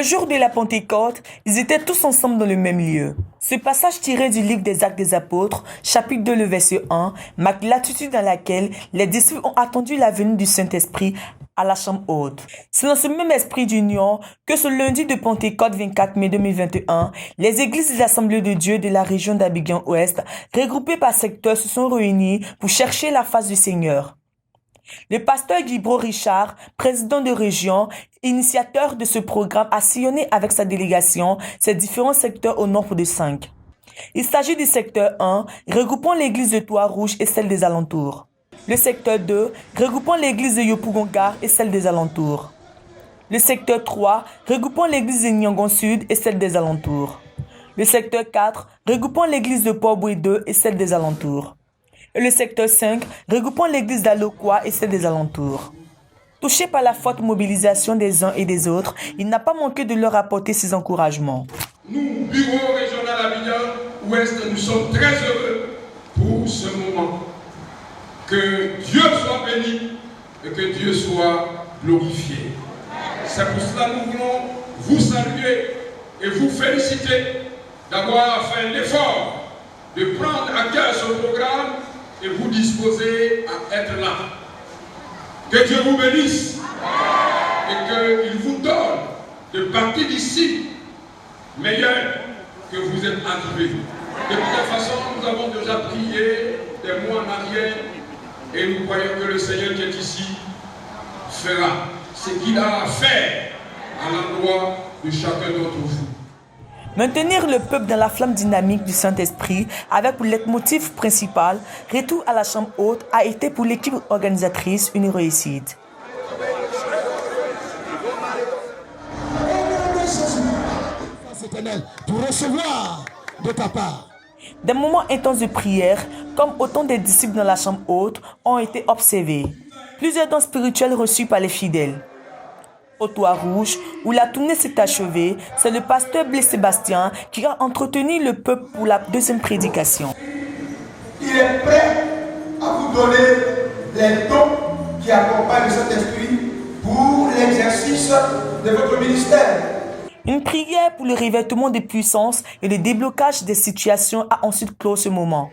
jour de la Pentecôte, ils étaient tous ensemble dans le même lieu. Ce passage tiré du livre des Actes des Apôtres, chapitre 2, le verset 1, marque l'attitude dans laquelle les disciples ont attendu la venue du Saint-Esprit à la chambre haute. C'est dans ce même esprit d'union que ce lundi de Pentecôte 24 mai 2021, les églises des Assemblées de Dieu de la région d'Abidjan-Ouest, regroupées par secteur, se sont réunies pour chercher la face du Seigneur. Le pasteur Guibro Richard, président de région, initiateur de ce programme, a sillonné avec sa délégation ces différents secteurs au nombre de 5. Il s'agit du secteur 1, regroupant l'église de Trois-Rouges et celle des alentours. Le secteur 2, regroupant l'église de Yopougongar et celle des alentours. Le secteur 3, regroupant l'église de Nyangon Sud et celle des alentours. Le secteur 4, regroupant l'église de Port-Boué 2 et celle des alentours. Et le secteur 5, regroupant l'église d'Alokwa et celle des alentours. Touché par la forte mobilisation des uns et des autres, il n'a pas manqué de leur apporter ses encouragements. Nous, bureau régional Abidjan-Ouest, nous sommes très heureux pour ce moment. Que Dieu soit béni et que Dieu soit glorifié. C'est pour cela que nous voulons vous saluer et vous féliciter d'avoir fait l'effort de prendre à cœur ce programme et vous disposer à être là. Que Dieu vous bénisse et qu'il vous donne de partir d'ici meilleur que vous êtes arrivés. De toute façon, nous avons déjà prié des mois en arrière et nous croyons que le Seigneur qui est ici fera ce qu'il a à faire à l'endroit de chacun d'entre vous. Maintenir le peuple dans la flamme dynamique du Saint-Esprit avec pour leitmotiv principal, retour à la chambre haute, a été pour l'équipe organisatrice une réussite. Pour recevoir de ta part. Des moments intenses de prière, comme autant des disciples dans la chambre haute, ont été observés. Plusieurs dons spirituels reçus par les fidèles. Au Toit Rouge, où la tournée s'est achevée, c'est le pasteur Blaise Sébastien qui a entretenu le peuple pour la deuxième prédication. Il est prêt à vous donner les dons qui accompagnent le Saint-Esprit pour l'exercice de votre ministère. Une prière pour le revêtement des puissances et le déblocage des situations a ensuite clos ce moment.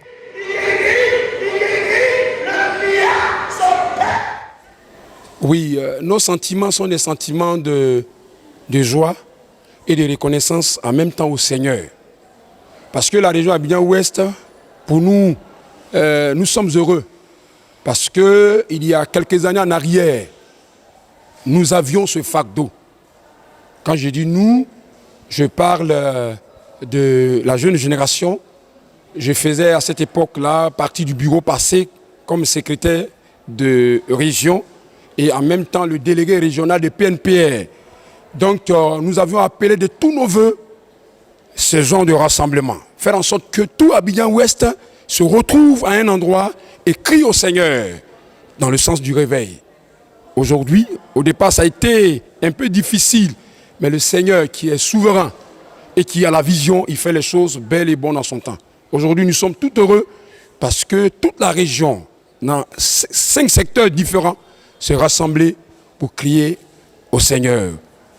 Oui, nos sentiments sont des sentiments de joie et de reconnaissance en même temps au Seigneur. Parce que la région Abidjan-Ouest, pour nous, nous sommes heureux. Parce qu'il y a quelques années en arrière, nous avions ce fardeau. Quand je dis nous, je parle de la jeune génération. Je faisais à cette époque-là partie du bureau passé comme secrétaire de région et en même temps le délégué régional de PNPR. Donc nous avions appelé de tous nos voeux ce genre de rassemblement. Faire en sorte que tout Abidjan-Ouest se retrouve à un endroit et crie au Seigneur dans le sens du réveil. Aujourd'hui, au départ, ça a été un peu difficile. Mais le Seigneur qui est souverain et qui a la vision, il fait les choses belles et bonnes en son temps. Aujourd'hui, nous sommes tout heureux parce que toute la région, dans 5 secteurs différents, s'est rassemblée pour crier au Seigneur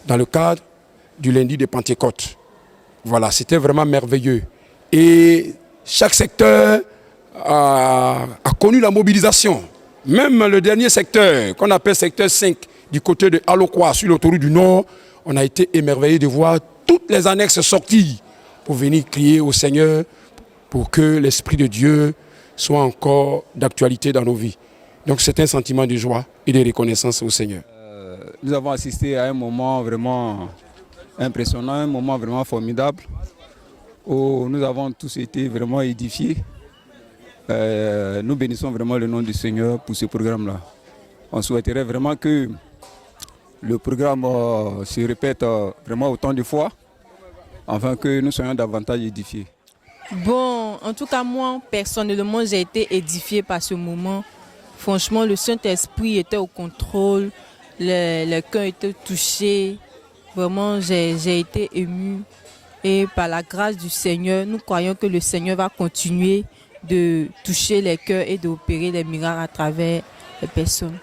dans le cadre du lundi de Pentecôte. Voilà, c'était vraiment merveilleux. Et chaque secteur a connu la mobilisation. Même le dernier secteur, qu'on appelle secteur 5, du côté de Alokwa, sur l'autoroute du Nord, on a été émerveillés de voir toutes les annexes sorties pour venir crier au Seigneur pour que l'Esprit de Dieu soit encore d'actualité dans nos vies. Donc c'est un sentiment de joie et de reconnaissance au Seigneur. Nous avons assisté à un moment vraiment impressionnant, un moment vraiment formidable où nous avons tous été vraiment édifiés. Nous bénissons vraiment le nom du Seigneur pour ce programme-là. On souhaiterait vraiment que le programme se répète vraiment autant de fois, afin que nous soyons davantage édifiés. Bon, en tout cas, moi, personnellement, j'ai été édifié par ce moment. Franchement, le Saint-Esprit était au contrôle, le cœur était touché. Vraiment, j'ai été ému. Et par la grâce du Seigneur, nous croyons que le Seigneur va continuer de toucher les cœurs et d'opérer les miracles à travers les personnes.